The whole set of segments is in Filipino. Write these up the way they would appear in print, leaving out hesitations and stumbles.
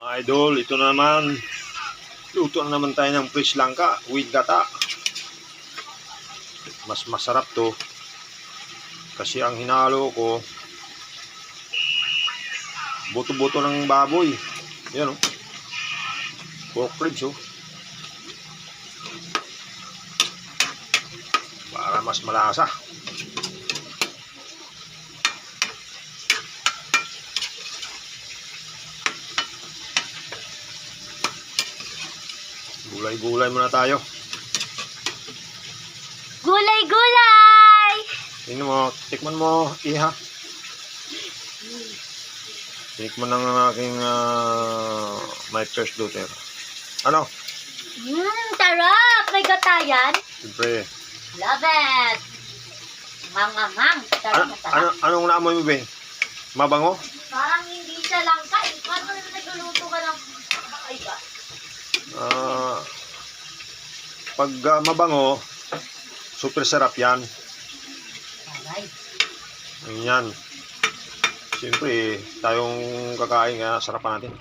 Idol, ito na naman. Luto na naman tayo ng fish langka with gata. Mas masarap to kasi ang hinalo ko buto-buto ng baboy. Yan, oh. Pork ribs, oh. Para mas malasa. Gulay-gulay muna tayo. Gulay-gulay! Tingnan mo, tikman mo, iha. Tikman ng aking my first daughter. Ano? Sarap! May gatayan. Siyempre. Love it! Mang-mang-mang. Sarap na sarap. Anong naamoy mo, Ben? Mabango? Parang hindi siya langka. Paano na nagluluto ka ng kakaiba? Pag mabango, super sarap yan. Aray. Yan. Siyempre, tayong kakain kaya sarapan natin.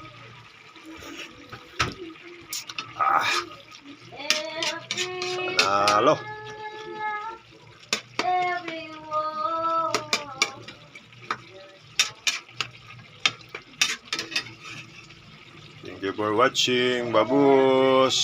Panalo. Thank you for watching, babus.